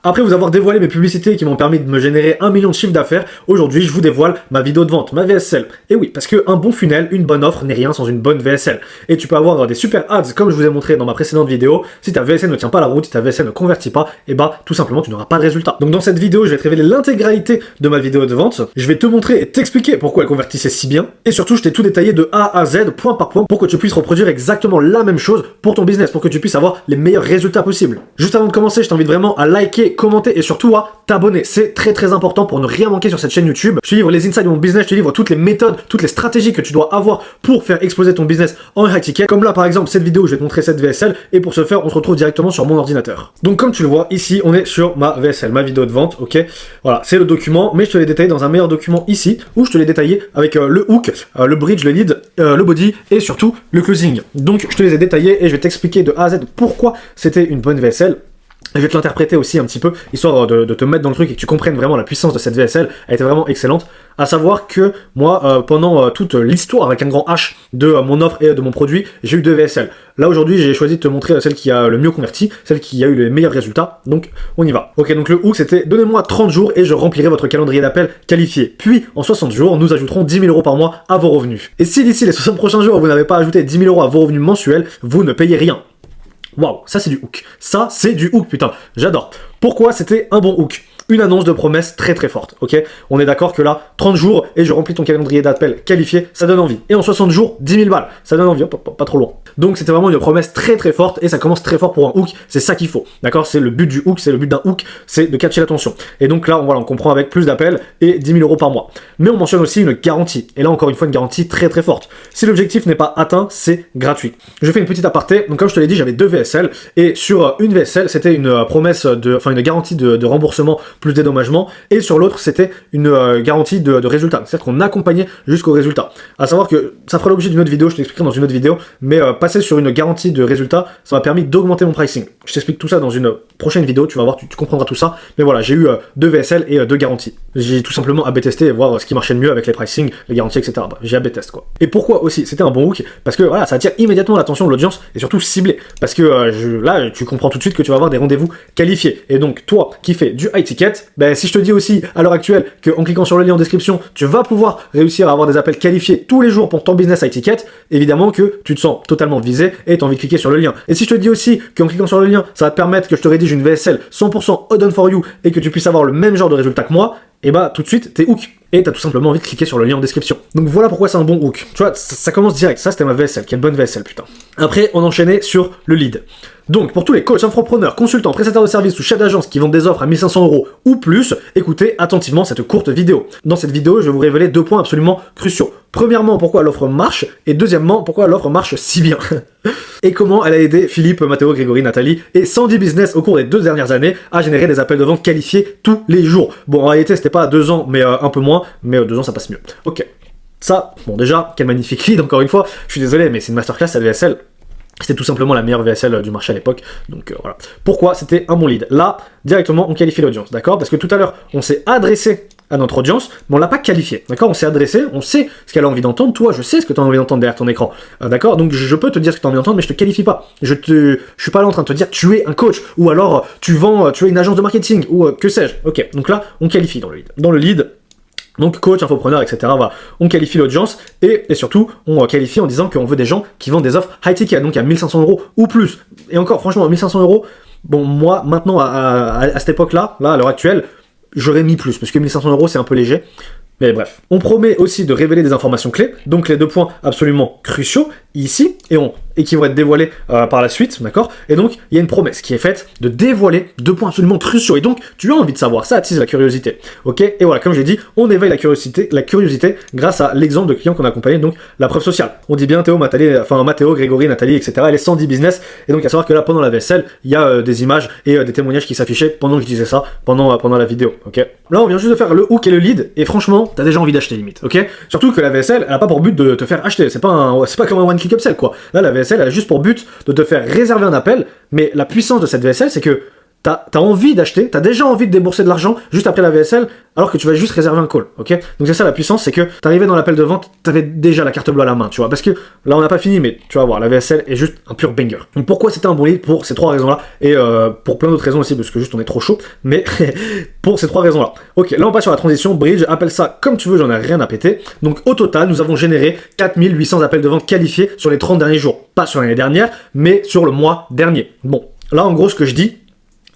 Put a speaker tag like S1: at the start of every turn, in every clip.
S1: Après vous avoir dévoilé mes publicités qui m'ont permis de me générer 1 million de chiffre d'affaires, aujourd'hui je vous dévoile ma vidéo de vente, ma VSL. Et oui, parce qu'un bon funnel, une bonne offre n'est rien sans une bonne VSL. Et tu peux avoir des super ads comme je vous ai montré dans ma précédente vidéo. Si ta VSL ne tient pas la route, si ta VSL ne convertit pas, et bah tout simplement tu n'auras pas de résultat. Donc dans cette vidéo, je vais te révéler l'intégralité de ma vidéo de vente. Je vais te montrer et t'expliquer pourquoi elle convertissait si bien. Et surtout, je t'ai tout détaillé de A à Z, point par point, pour que tu puisses reproduire exactement la même chose pour ton business, pour que tu puisses avoir les meilleurs résultats possibles. Juste avant de commencer, je t'invite vraiment à liker, commenter et surtout à t'abonner. C'est très important pour ne rien manquer sur cette chaîne YouTube. Je te livre les insights de mon business, je te livre toutes les méthodes, toutes les stratégies que tu dois avoir pour faire exploser ton business en high ticket. Comme là par exemple cette vidéo où je vais te montrer cette VSL et pour ce faire on se retrouve directement sur mon ordinateur. Donc comme tu le vois ici on est sur ma VSL, ma vidéo de vente, ok. Voilà, c'est le document, mais je te l'ai détaillé dans un meilleur document ici où je te l'ai détaillé avec le hook, le bridge, le lead, le body et surtout le closing. Donc je te les ai détaillés et je vais t'expliquer de A à Z pourquoi c'était une bonne VSL. Je vais te l'interpréter aussi un petit peu, histoire de te mettre dans le truc et que tu comprennes vraiment la puissance de cette VSL. Elle était vraiment excellente. À savoir que moi, pendant toute l'histoire avec un grand H de mon offre et de mon produit, j'ai eu 2 VSL. Là aujourd'hui, j'ai choisi de te montrer celle qui a le mieux converti, celle qui a eu les meilleurs résultats. Donc on y va. Ok, donc le hook c'était donnez-moi 30 jours et je remplirai votre calendrier d'appel qualifié. Puis en 60 jours, nous ajouterons 10 000 euros par mois à vos revenus. Et si d'ici les 60 prochains jours, vous n'avez pas ajouté 10 000 euros à vos revenus mensuels, vous ne payez rien. Waouh, ça c'est du hook. Ça c'est du hook, putain, j'adore. Pourquoi c'était un bon hook? Une annonce de promesse très forte, ok? On est d'accord que là, 30 jours et je remplis ton calendrier d'appel qualifié, ça donne envie. Et en 60 jours, 10 000 balles, ça donne envie, hop, pas trop loin. Donc c'était vraiment une promesse très forte et ça commence très fort pour un hook, c'est ça qu'il faut, d'accord? C'est le but du hook, c'est le but d'un hook, c'est de catcher l'attention. Et donc là, voilà, on comprend avec plus d'appels et 10 000 euros par mois. Mais on mentionne aussi une garantie, et là encore une fois une garantie très forte. Si l'objectif n'est pas atteint, c'est gratuit. Je fais une petite aparté, donc comme je te l'ai dit, j'avais 2 VSL, et sur une VSL, c'était une promesse une garantie de remboursement plus dédommagement, et sur l'autre c'était une garantie de résultat, c'est-à-dire qu'on accompagnait jusqu'au résultat. À savoir que ça fera l'objet d'une autre vidéo, je t'expliquerai dans une autre vidéo, mais passer sur une garantie de résultat, ça m'a permis d'augmenter mon pricing. Je t'explique tout ça dans une prochaine vidéo, tu vas voir, tu comprendras tout ça, mais voilà, j'ai eu 2 VSL et 2 garanties. J'ai tout simplement AB testé et voir ce qui marchait le mieux avec les pricing, les garanties, etc. Bah, j'ai AB test quoi. Et pourquoi aussi c'était un bon hook? Parce que voilà, ça attire immédiatement l'attention de l'audience et surtout ciblé. Parce que là, tu comprends tout de suite que tu vas avoir des rendez-vous qualifiés. Et donc toi qui fais du high ticket, ben, si je te dis aussi à l'heure actuelle qu'en cliquant sur le lien en description, tu vas pouvoir réussir à avoir des appels qualifiés tous les jours pour ton business high ticket, évidemment que tu te sens totalement visé et tu as envie de cliquer sur le lien. Et si je te dis aussi qu'en cliquant sur le lien, ça va te permettre que je te rédige une VSL 100% done for you et que tu puisses avoir le même genre de résultat que moi, et bah tout de suite t'es hook et t'as tout simplement envie de cliquer sur le lien en description. Donc voilà pourquoi c'est un bon hook. Tu vois, ça commence direct, ça c'était ma VSL, qui est une bonne VSL putain. Après on enchaînait sur le lead. Donc pour tous les coachs, infopreneurs, consultants, prestataires de services ou chefs d'agence qui vendent des offres à 1 500 euros ou plus, écoutez attentivement cette courte vidéo. Dans cette vidéo, je vais vous révéler 2 points absolument cruciaux. Premièrement, pourquoi l'offre marche, et deuxièmement, pourquoi l'offre marche si bien. Et comment elle a aidé Philippe, Mathéo, Grégory, Nathalie et 110 business au cours des 2 dernières années à générer des appels de vente qualifiés tous les jours. Bon, en réalité, c'était pas 2 ans, mais un peu moins, mais 2 ans ça passe mieux. Ok. Ça, bon déjà, quel magnifique lead, encore une fois, je suis désolé, mais c'est une masterclass, la VSL. C'était tout simplement la meilleure VSL du marché à l'époque, donc voilà. Pourquoi c'était un bon lead? Là, directement, on qualifie l'audience, d'accord? Parce que tout à l'heure, on s'est adressé à notre audience, mais on l'a pas qualifié, d'accord? On s'est adressé, on sait ce qu'elle a envie d'entendre, toi, je sais ce que tu as envie d'entendre derrière ton écran, d'accord? Donc je peux te dire ce que tu as envie d'entendre, mais je te qualifie pas. Je suis pas là en train de te dire tu es un coach, ou alors tu es une agence de marketing, ou que sais-je. Ok, donc là, on qualifie dans le lead. Dans le lead, donc coach, infopreneur, etc. Voilà. On qualifie l'audience et surtout on qualifie en disant qu'on veut des gens qui vendent des offres high ticket, donc à 1 500 euros ou plus. Et encore, franchement, à 1 500 euros, bon, moi, maintenant, à cette époque-là, à l'heure actuelle, j'aurais mis plus, parce que 1 500 euros, c'est un peu léger. Mais bref, on promet aussi de révéler des informations clés, donc les 2 points absolument cruciaux ici, et qui vont être dévoilés par la suite, d'accord? Et donc, il y a une promesse qui est faite de dévoiler 2 points absolument cruciaux, et donc, tu as envie de savoir, ça attise la curiosité, ok? Et voilà, comme je l'ai dit, on éveille la curiosité grâce à l'exemple de clients qu'on a accompagné, donc la preuve sociale. On dit bien Mathéo, Grégory, Nathalie, etc., et les 110 business, et donc à savoir que là, pendant la VSL, il y a des images et des témoignages qui s'affichaient pendant que je disais ça, pendant la vidéo, ok? Là, on vient juste de faire le hook et le lead, et franchement, t'as déjà envie d'acheter limite, ok? Surtout que la VSL, elle a pas pour but de te faire acheter, c'est pas comme un one-click upsell, quoi. Là, la VSL, elle a juste pour but de te faire réserver un appel, mais la puissance de cette VSL, c'est que t'as envie d'acheter, t'as déjà envie de débourser de l'argent juste après la VSL, alors que tu vas juste réserver un call, ok? Donc c'est ça la puissance, c'est que t'arrivais dans l'appel de vente, t'avais déjà la carte bleue à la main, tu vois, parce que là on n'a pas fini, mais tu vas voir, la VSL est juste un pur banger. Donc pourquoi c'était un bon lead? Pour ces 3 raisons-là, et pour plein d'autres raisons aussi, parce que juste on est trop chaud, mais pour ces 3 raisons-là. Ok, là on passe sur la transition, Bridge, appelle ça comme tu veux, j'en ai rien à péter. Donc au total, nous avons généré 4800 appels de vente qualifiés sur les 30 derniers jours. Pas sur l'année dernière, mais sur le mois dernier. Bon, là en gros ce que je dis,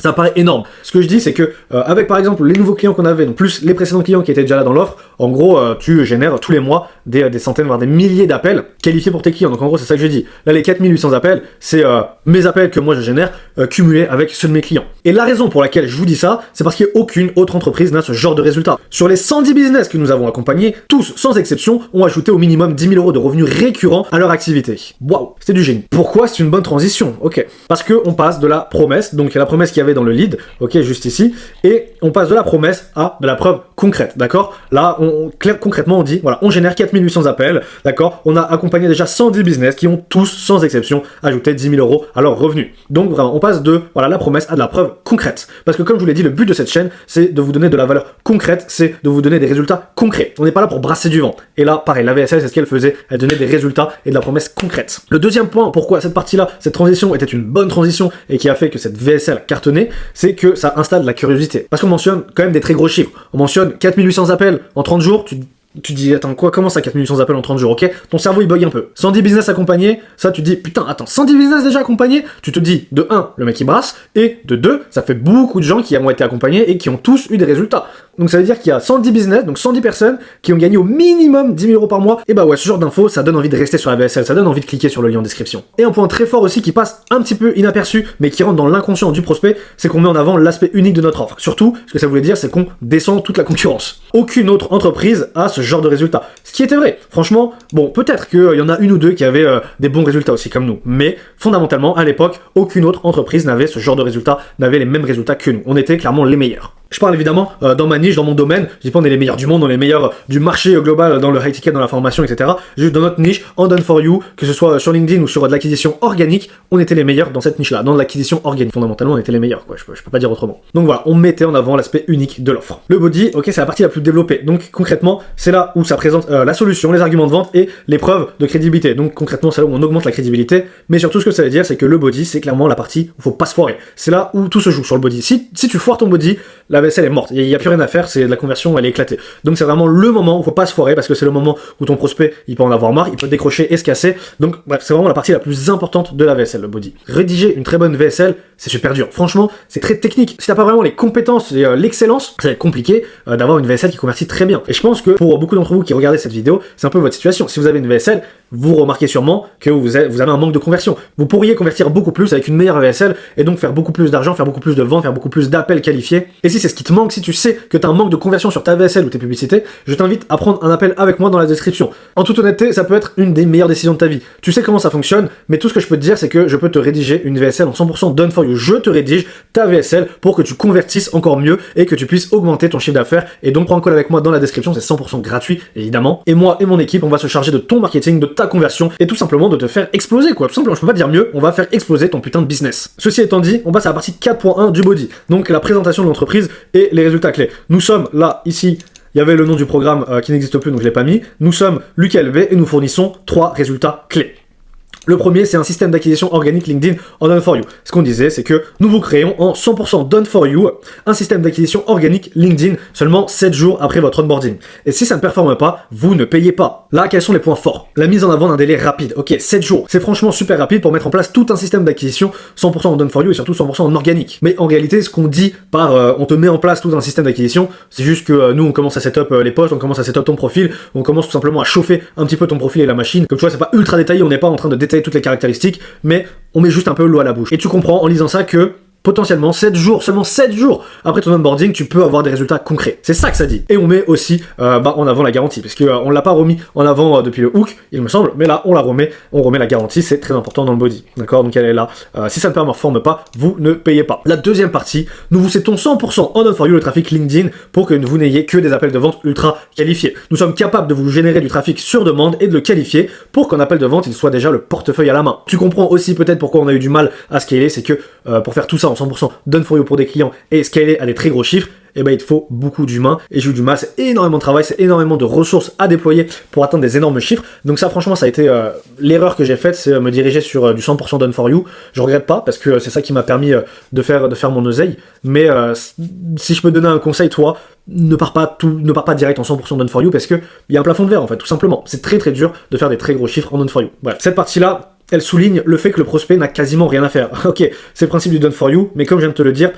S1: ça paraît énorme. Ce que je dis, c'est que avec par exemple les nouveaux clients qu'on avait, donc plus les précédents clients qui étaient déjà là dans l'offre, en gros, tu génères tous les mois des centaines, voire des milliers d'appels qualifiés pour tes clients. Donc en gros, c'est ça que je dis. Là, les 4800 appels, c'est mes appels que moi je génère cumulés avec ceux de mes clients. Et la raison pour laquelle je vous dis ça, c'est parce qu'aucune autre entreprise n'a ce genre de résultat. Sur les 110 business que nous avons accompagnés, tous, sans exception, ont ajouté au minimum 10 000 € de revenus récurrents à leur activité. Waouh, c'était du génie. Pourquoi c'est une bonne transition? Ok. Parce qu'on passe de la promesse, donc la promesse qu'il y avait dans le lead, ok, juste ici, et on passe de la promesse à de la preuve concrète, d'accord? Là, concrètement, on dit, voilà, on génère 4800 appels, d'accord? On a accompagné déjà 110 business qui ont tous, sans exception, ajouté 10 000 € à leurs revenus. Donc vraiment, on passe de, voilà, la promesse à de la preuve concrète. Parce que comme je vous l'ai dit, le but de cette chaîne, c'est de vous donner de la valeur concrète, c'est de vous donner des résultats concrets. On n'est pas là pour brasser du vent. Et là, pareil, la VSL, c'est ce qu'elle faisait, elle donnait des résultats et de la promesse concrète. Le deuxième point, pourquoi cette partie-là, cette transition était une bonne transition et qui a fait que cette VSL cartonnait, c'est que ça installe de la curiosité. Parce qu'on mentionne quand même des très gros chiffres. On mentionne 4800 appels en 30 jours, tu dis, attends, quoi, comment ça 4800 appels en 30 jours, ok? Ton cerveau il bug un peu. 110 business accompagnés, ça tu dis, putain, attends, 110 business déjà accompagnés? Tu te dis, de 1, le mec il brasse, et de 2, ça fait beaucoup de gens qui ont été accompagnés et qui ont tous eu des résultats. Donc ça veut dire qu'il y a 110 business, donc 110 personnes qui ont gagné au minimum 10 000 € par mois. Et bah ouais, ce genre d'infos, ça donne envie de rester sur la VSL, ça donne envie de cliquer sur le lien en description. Et un point très fort aussi qui passe un petit peu inaperçu, mais qui rentre dans l'inconscient du prospect, c'est qu'on met en avant l'aspect unique de notre offre. Surtout, ce que ça voulait dire, c'est qu'on descend toute la concurrence. Aucune autre entreprise a ce genre de résultat. Ce qui était vrai. Franchement, bon, peut-être qu'il y en a une ou deux qui avaient des bons résultats aussi comme nous. Mais fondamentalement, à l'époque, aucune autre entreprise n'avait ce genre de résultats, n'avait les mêmes résultats que nous. On était clairement les meilleurs. Je parle évidemment dans ma niche, dans mon domaine, je dis pas on est les meilleurs du monde, on est les meilleurs du marché global, dans le high ticket, dans la formation, etc. Juste dans notre niche, en done for you, que ce soit sur LinkedIn ou sur de l'acquisition organique, on était les meilleurs dans cette niche-là, dans l'acquisition organique. Fondamentalement, on était les meilleurs, quoi. Je peux pas dire autrement. Donc voilà, on mettait en avant l'aspect unique de l'offre. Le body, ok, c'est la partie la plus développée. Donc concrètement, c'est là où ça présente la solution, les arguments de vente et les preuves de crédibilité. Donc concrètement, c'est là où on augmente la crédibilité. Mais surtout, ce que ça veut dire, c'est que le body, c'est clairement la partie où faut pas se foirer. C'est là où tout se joue sur le body. Si tu foires ton body, la vaisselle est morte. Il y a plus rien à faire, c'est la conversion, elle est éclatée. Donc c'est vraiment le moment où faut pas se foirer parce que c'est le moment où ton prospect, il peut en avoir marre, il peut décrocher et se casser. Donc bref, c'est vraiment la partie la plus importante de la VSL, le body. Rédiger une très bonne VSL, c'est super dur. Franchement, c'est très technique. Si t'as pas vraiment les compétences et l'excellence, ça va être compliqué d'avoir une VSL qui convertit très bien. Et je pense que pour beaucoup d'entre vous qui regardez cette vidéo, c'est un peu votre situation. Si vous avez une VSL, vous remarquez sûrement que vous avez un manque de conversion. Vous pourriez convertir beaucoup plus avec une meilleure VSL et donc faire beaucoup plus d'argent, faire beaucoup plus de ventes, faire beaucoup plus d'appels qualifiés. Et si c'est ce qui te manque, si tu sais que tu as un manque de conversion sur ta VSL ou tes publicités, je t'invite à prendre un appel avec moi dans la description. En toute honnêteté, ça peut être une des meilleures décisions de ta vie. Tu sais comment ça fonctionne, mais tout ce que je peux te dire, c'est que je peux te rédiger une VSL en 100% done for you. Je te rédige ta VSL pour que tu convertisses encore mieux et que tu puisses augmenter ton chiffre d'affaires. Et donc prends un call avec moi dans la description, c'est 100% gratuit évidemment. Et moi et mon équipe, on va se charger de ton marketing, de ta conversion et tout simplement de te faire exploser quoi. Tout simplement, je peux pas dire mieux, on va faire exploser ton putain de business. Ceci étant dit, on passe à la partie 4.1 du body. Donc la présentation de l'entreprise et les résultats clés. Nous sommes là, ici, il y avait le nom du programme qui n'existe plus donc je l'ai pas mis. Nous sommes Lucas LV et nous fournissons 3 résultats clés. Le premier, c'est un système d'acquisition organique LinkedIn en Done for You. Ce qu'on disait, c'est que nous vous créons en 100% Done for You un système d'acquisition organique LinkedIn seulement 7 jours après votre onboarding. Et si ça ne performe pas, vous ne payez pas. Là, quels sont les points forts? La mise en avant d'un délai rapide. Ok, 7 jours. C'est franchement super rapide pour mettre en place tout un système d'acquisition 100% en Done for You et surtout 100% en organique. Mais en réalité, ce qu'on dit par on te met en place tout un système d'acquisition, c'est juste que nous, on commence à setup les posts, on commence à setup ton profil, on commence tout simplement à chauffer un petit peu ton profil et la machine. Comme tu vois, c'est pas ultra détaillé, on n'est pas en train de détailler toutes les caractéristiques, mais on met juste un peu l'eau à la bouche. Et tu comprends en lisant ça que potentiellement 7 jours, seulement 7 jours après ton onboarding, tu peux avoir des résultats concrets. C'est ça que ça dit. Et on met aussi en avant la garantie, parce qu'on l'a pas remis en avant depuis le hook, il me semble, mais là on remet la garantie, c'est très important dans le body. D'accord? Donc elle est là. Si ça ne performe pas, vous ne payez pas. La deuxième partie, nous vous setons 100% en Done for You le trafic LinkedIn pour que vous n'ayez que des appels de vente ultra qualifiés. Nous sommes capables de vous générer du trafic sur demande et de le qualifier pour qu'un appel de vente il soit déjà le portefeuille à la main. Tu comprends aussi peut-être pourquoi on a eu du mal à scaler, c'est que pour faire tout ça ça en 100% done for you pour des clients et scaler à des très gros chiffres, eh ben, il te faut beaucoup d'humains, et j'ai eu du mal, c'est énormément de travail, c'est énormément de ressources à déployer pour atteindre des énormes chiffres. Donc ça, franchement, ça a été l'erreur que j'ai faite, c'est me diriger sur du 100% done for you. Je regrette pas, parce que c'est ça qui m'a permis de faire mon oseille, mais si je peux te donner un conseil, toi, ne pars pas direct en 100% done for you, parce que il y a un plafond de verre, en fait, tout simplement. C'est très très dur de faire des très gros chiffres en done for you. Bref, cette partie-là, elle souligne le fait que le prospect n'a quasiment rien à faire. Ok, c'est le principe du done for you, mais comme je viens de te le dire,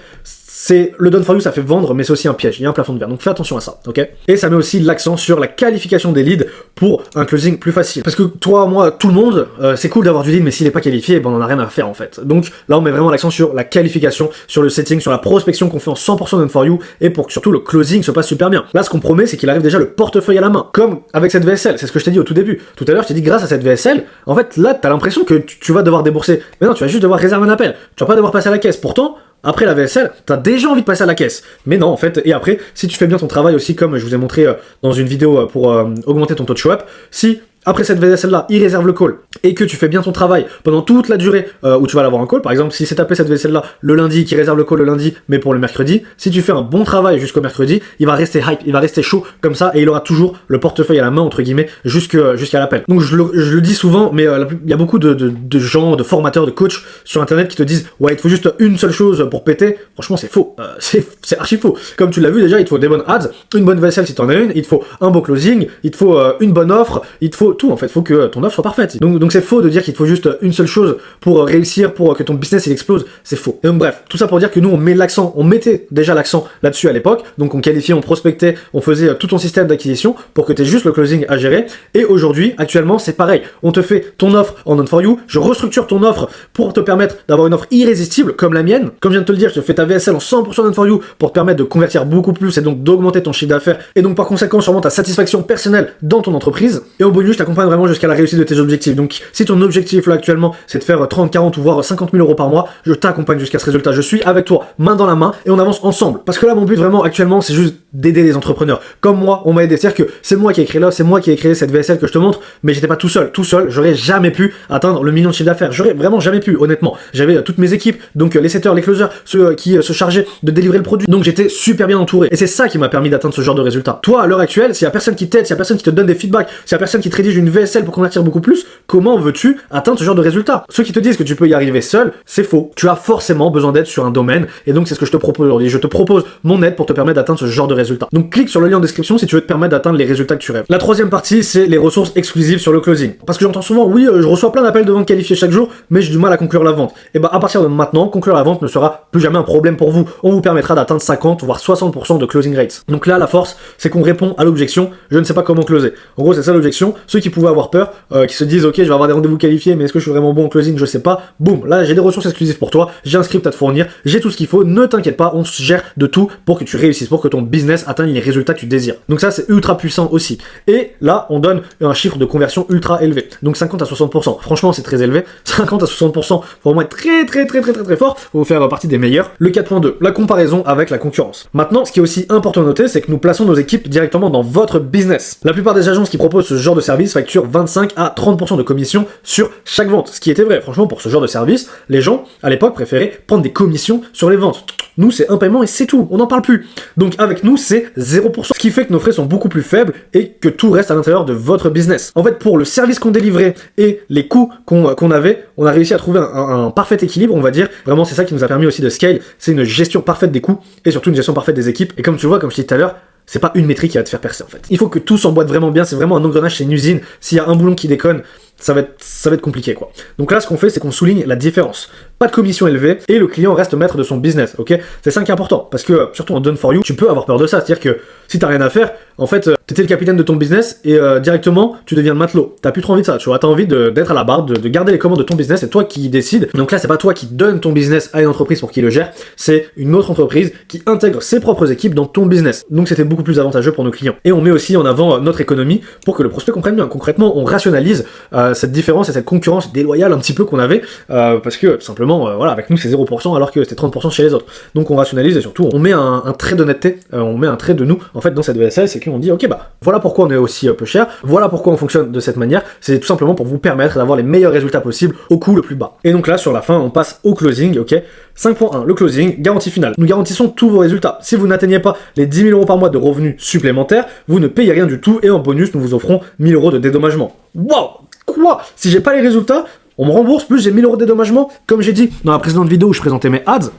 S1: le done for you, ça fait vendre, mais c'est aussi un piège, il y a un plafond de verre, donc fais attention à ça, ok? Et ça met aussi l'accent sur la qualification des leads pour un closing plus facile. Parce que toi, moi, tout le monde, c'est cool d'avoir du lead, mais s'il n'est pas qualifié, ben on en a rien à faire en fait. Donc là, on met vraiment l'accent sur la qualification, sur le setting, sur la prospection qu'on fait en 100% done for you, et pour que surtout le closing se passe super bien. Là, ce qu'on promet, c'est qu'il arrive déjà le portefeuille à la main, comme avec cette VSL, c'est ce que je t'ai dit au tout début. Tout à l'heure, je t'ai dit, grâce à cette VSL, en fait, là, t'as l'impression que tu vas devoir débourser. Mais non, tu vas juste devoir réserver un appel. Tu vas pas devoir passer à la caisse. Pourtant, après la VSL, t'as déjà envie de passer à la caisse. Mais non, en fait, et après, si tu fais bien ton travail aussi, comme je vous ai montré dans une vidéo pour augmenter ton taux de show-up, si après cette VSL-là, il réserve le call, et que tu fais bien ton travail pendant toute la durée où tu vas l'avoir un call, par exemple, si c'est tapé cette VSL-là le lundi, qui réserve le call le lundi, mais pour le mercredi, si tu fais un bon travail jusqu'au mercredi, il va rester hype, il va rester chaud comme ça, et il aura toujours le portefeuille à la main, entre guillemets, jusqu'à l'appel. Donc je le dis souvent, mais il y a beaucoup de gens, de formateurs, de coachs sur internet qui te disent « Ouais, il te faut juste une seule chose pour péter ». Franchement, c'est faux, c'est archi faux. Comme tu l'as vu déjà, il te faut des bonnes ads, une bonne VSL si t'en as une, il te faut un beau closing, il te faut une bonne offre, il te faut tout en fait, faut que ton offre soit parfaite. Donc c'est faux de dire qu'il te faut juste une seule chose pour réussir, pour que ton business il explose, c'est faux. Et donc bref, tout ça pour dire que nous on mettait déjà l'accent là-dessus à l'époque, donc on qualifiait, on prospectait, on faisait tout ton système d'acquisition pour que tu aies juste le closing à gérer, et aujourd'hui, actuellement, c'est pareil, on te fait ton offre en done for you, je restructure ton offre pour te permettre d'avoir une offre irrésistible comme la mienne, comme je viens de te le dire, je te fais ta VSL en 100% done for you pour te permettre de convertir beaucoup plus et donc d'augmenter ton chiffre d'affaires, et donc par conséquent sûrement ta satisfaction personnelle dans ton entreprise, et au bonus, je t'accompagne vraiment jusqu'à la réussite de tes objectifs. Donc si ton objectif là actuellement c'est de faire 30, 40 ou voire 50 000 euros par mois, je t'accompagne jusqu'à ce résultat, je suis avec toi, main dans la main, et on avance ensemble. Parce que là mon but vraiment actuellement c'est juste d'aider les entrepreneurs. Comme moi, on m'a aidé, c'est-à-dire que c'est moi qui ai créé là, c'est moi qui ai créé cette VSL que je te montre, mais j'étais pas tout seul, j'aurais jamais pu atteindre le million de chiffre d'affaires, j'aurais vraiment jamais pu, honnêtement. J'avais toutes mes équipes, donc les setters, les closers, ceux qui se chargeaient de délivrer le produit, donc j'étais super bien entouré, et c'est ça qui m'a permis d'atteindre ce genre de résultat. Toi à l'heure actuelle, s'il y a personne qui t'aide, s'il y a personne qui te donne des feedbacks, s'il y a personne qui te rédige une VSL pour convertir beaucoup plus, comment veux-tu atteindre ce genre de résultat? Ceux qui te disent que tu peux y arriver seul, c'est faux. Tu as forcément besoin d'aide sur un domaine, et donc c'est ce que je te propose aujourd'hui. Je te propose mon aide pour te permettre d'atteindre ce genre de résultat. Donc clique sur le lien en description si tu veux te permettre d'atteindre les résultats que tu rêves. La troisième partie, c'est les ressources exclusives sur le closing. Parce que j'entends souvent, oui, je reçois plein d'appels de vente qualifiés chaque jour, mais j'ai du mal à conclure la vente. Et bah à partir de maintenant, conclure la vente ne sera plus jamais un problème pour vous. On vous permettra d'atteindre 50 voire 60% de closing rates. Donc là, la force, c'est qu'on répond à l'objection, je ne sais pas comment closer. En gros, c'est ça l'objection. Ceux qui pouvaient avoir peur, qui se disent, ok, je vais avoir des rendez-vous qualifiés, mais est-ce que je suis vraiment bon en closing, je sais pas. Boum, là j'ai des ressources exclusives pour toi, j'ai un script à te fournir, j'ai tout ce qu'il faut, ne t'inquiète pas, on se gère de tout pour que tu réussisses, pour que ton business atteigne les résultats que tu désires. Donc ça c'est ultra puissant aussi. Et là on donne un chiffre de conversion ultra élevé. Donc 50 à 60%. Franchement c'est très élevé. 50 à 60%, faut vraiment être très fort, faut faire partie des meilleurs. Le 4.2, la comparaison avec la concurrence. Maintenant, ce qui est aussi important à noter, c'est que nous plaçons nos équipes directement dans votre business. La plupart des agences qui proposent ce genre de service facturent 25 à 30% de commission sur chaque vente, ce qui était vrai. Franchement, pour ce genre de service, les gens, à l'époque, préféraient prendre des commissions sur les ventes. Nous, c'est un paiement et c'est tout, on n'en parle plus. Donc avec nous, c'est 0%, ce qui fait que nos frais sont beaucoup plus faibles et que tout reste à l'intérieur de votre business. En fait, pour le service qu'on délivrait et les coûts qu'on avait, on a réussi à trouver un parfait équilibre, on va dire. Vraiment, c'est ça qui nous a permis aussi de scale, c'est une gestion parfaite des coûts et surtout une gestion parfaite des équipes. Et comme tu vois, comme je disais tout à l'heure, c'est pas une métrique qui va te faire percer en fait. Il faut que tout s'emboîte vraiment bien, c'est vraiment un engrenage, c'est une usine. S'il y a un boulon qui déconne, ça va être compliqué quoi. Donc là ce qu'on fait c'est qu'on souligne la différence. Pas de commission élevée et le client reste maître de son business, ok? C'est ça qui est important parce que surtout en done for you, tu peux avoir peur de ça, c'est-à-dire que si t'as rien à faire, en fait t'étais le capitaine de ton business et directement tu deviens le matelot. T'as plus trop envie de ça, tu vois, t'as envie d'être à la barre, de garder les commandes de ton business, c'est toi qui décides. Donc là c'est pas toi qui donne ton business à une entreprise pour qu'il le gère, c'est une autre entreprise qui intègre ses propres équipes dans ton business. Donc c'était beaucoup plus avantageux pour nos clients. Et on met aussi en avant notre économie pour que le prospect comprenne bien. Concrètement on rationalise cette différence et cette concurrence déloyale un petit peu qu'on avait parce que simplement simplement, voilà, avec nous c'est 0% alors que c'était 30% chez les autres. Donc on rationalise et surtout on met un trait d'honnêteté, on met un trait de nous en fait dans cette VSL, c'est qu'on dit ok bah voilà pourquoi on est aussi peu cher, voilà pourquoi on fonctionne de cette manière, c'est tout simplement pour vous permettre d'avoir les meilleurs résultats possibles au coût le plus bas. Et donc là sur la fin on passe au closing, ok. 5.1, le closing, garantie finale. Nous garantissons tous vos résultats. Si vous n'atteignez pas les 10 000 € par mois de revenus supplémentaires, vous ne payez rien du tout et en bonus, nous vous offrons 1000 € de dédommagement. Waouh! Quoi? Si j'ai pas les résultats, on me rembourse plus j'ai 1000 € de dédommagement? Comme j'ai dit dans la précédente vidéo où je présentais mes ads,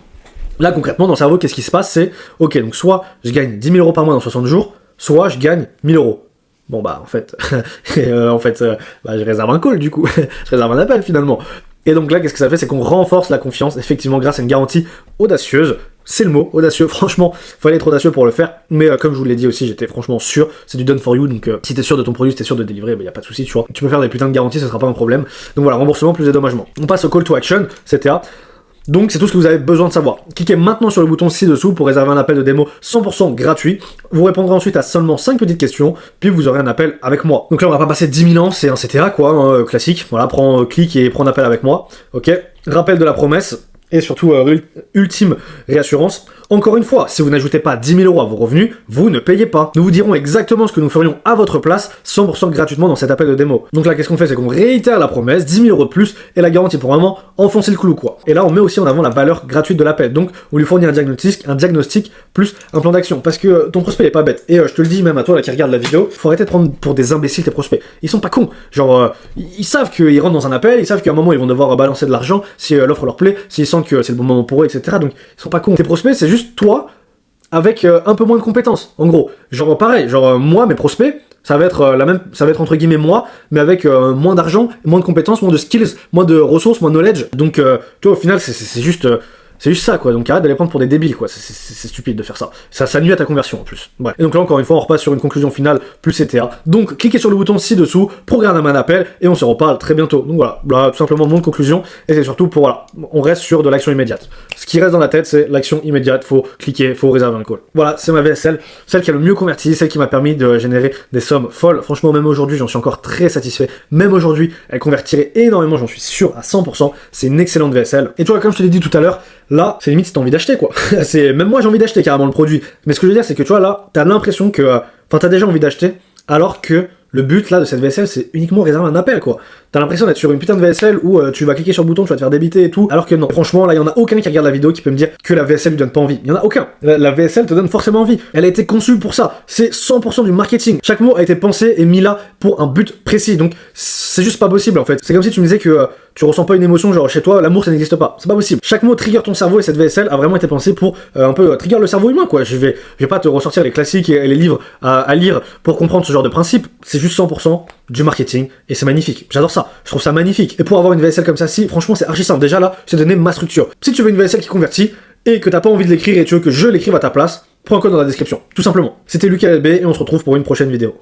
S1: là concrètement dans le cerveau, qu'est-ce qui se passe? C'est, ok, donc soit je gagne 10 000 € par mois dans 60 jours, soit je gagne 1000 €. Bon bah en fait, bah, je réserve un call du coup, je réserve un appel finalement. Et donc là, qu'est-ce que ça fait? C'est qu'on renforce la confiance, effectivement, grâce à une garantie audacieuse. C'est le mot, audacieux. Franchement, fallait être audacieux pour le faire. Mais comme je vous l'ai dit aussi, j'étais franchement sûr. C'est du done for you. Donc si t'es sûr de ton produit, si t'es sûr de délivrer, bah, y a pas de souci, tu vois. Tu peux faire des putains de garanties, ce sera pas un problème. Donc voilà, remboursement plus dédommagement. On passe au call to action, CTA. Donc c'est tout ce que vous avez besoin de savoir. Cliquez maintenant sur le bouton ci-dessous pour réserver un appel de démo 100% gratuit. Vous répondrez ensuite à seulement 5 petites questions, puis vous aurez un appel avec moi. Donc là on va pas passer 10 000 ans, c'est un CTA quoi, hein, classique. Voilà, clique et prends un appel avec moi. Ok. Rappel de la promesse. Et surtout, ultime réassurance. Encore une fois, si vous n'ajoutez pas 10 000 € à vos revenus, vous ne payez pas. Nous vous dirons exactement ce que nous ferions à votre place, 100% gratuitement dans cet appel de démo. Donc là, qu'est-ce qu'on fait? C'est qu'on réitère la promesse, 10 000 € de plus, et la garantie pour vraiment enfoncer le clou, quoi. Et là, on met aussi en avant la valeur gratuite de l'appel. Donc, on lui fournit un diagnostic plus un plan d'action. Parce que ton prospect est pas bête. Et je te le dis même à toi là qui regarde la vidéo, faut arrêter de prendre pour des imbéciles tes prospects. Ils sont pas cons. Genre, ils savent qu'ils rentrent dans un appel, ils savent qu'à un moment, ils vont devoir balancer de l'argent si l'offre leur plaît, s'ils sentent que c'est le bon moment pour eux, etc. Donc, ils sont pas cons. Tes prospects, c'est juste toi avec un peu moins de compétences, en gros. Genre pareil, moi, mes prospects, ça va être ça va être entre guillemets moi, mais avec moins d'argent, moins de compétences, moins de skills, moins de ressources, moins de knowledge. Donc, tu vois, au final, c'est juste ça, quoi. Donc arrête de les prendre pour des débiles, quoi. C'est stupide de faire ça. Ça nuit à ta conversion, en plus. Bref. Et donc là, encore une fois, on repasse sur une conclusion finale plus CTA. Donc, cliquez sur le bouton ci-dessous, programme un appel, et on se reparle très bientôt. Donc voilà, là, tout simplement mon conclusion, et c'est surtout pour, voilà, on reste sur de l'action immédiate. Ce qui reste dans la tête, c'est l'action immédiate, faut cliquer, faut réserver un call. Voilà, c'est ma VSL, celle qui a le mieux converti, celle qui m'a permis de générer des sommes folles. Franchement, même aujourd'hui, j'en suis encore très satisfait. Même aujourd'hui, elle convertirait énormément, j'en suis sûr à 100%. C'est une excellente VSL. Et tu vois, comme je te l'ai dit tout à l'heure, là, c'est limite si t'as envie d'acheter, quoi. Même moi, j'ai envie d'acheter carrément le produit. Mais ce que je veux dire, c'est que tu vois, là, t'as l'impression que, t'as déjà envie d'acheter, alors que le but, là, de cette VSL, c'est uniquement réserver un appel, quoi. T'as l'impression d'être sur une putain de VSL où tu vas cliquer sur le bouton, tu vas te faire débiter et tout, alors que non. Franchement, là, il y en a aucun qui regarde la vidéo qui peut me dire que la VSL lui donne pas envie. Il y en a aucun. La VSL te donne forcément envie. Elle a été conçue pour ça. C'est 100% du marketing. Chaque mot a été pensé et mis là pour un but précis. Donc, c'est juste pas possible, en fait. C'est comme si tu me disais que tu ressens pas une émotion, genre chez toi, l'amour ça n'existe pas. C'est pas possible. Chaque mot trigger ton cerveau et cette VSL a vraiment été pensée pour un peu trigger le cerveau humain, quoi. Je vais pas te ressortir les classiques et les livres à lire pour comprendre ce genre de principe. C'est juste 100% du marketing et c'est magnifique. J'adore ça. Je trouve ça magnifique. Et pour avoir une VSL comme ça, si, franchement, c'est archi simple. Déjà là, je t'ai donné ma structure. Si tu veux une VSL qui convertit et que t'as pas envie de l'écrire et tu veux que je l'écrive à ta place, prends un code dans la description. Tout simplement. C'était Lucas LB et on se retrouve pour une prochaine vidéo.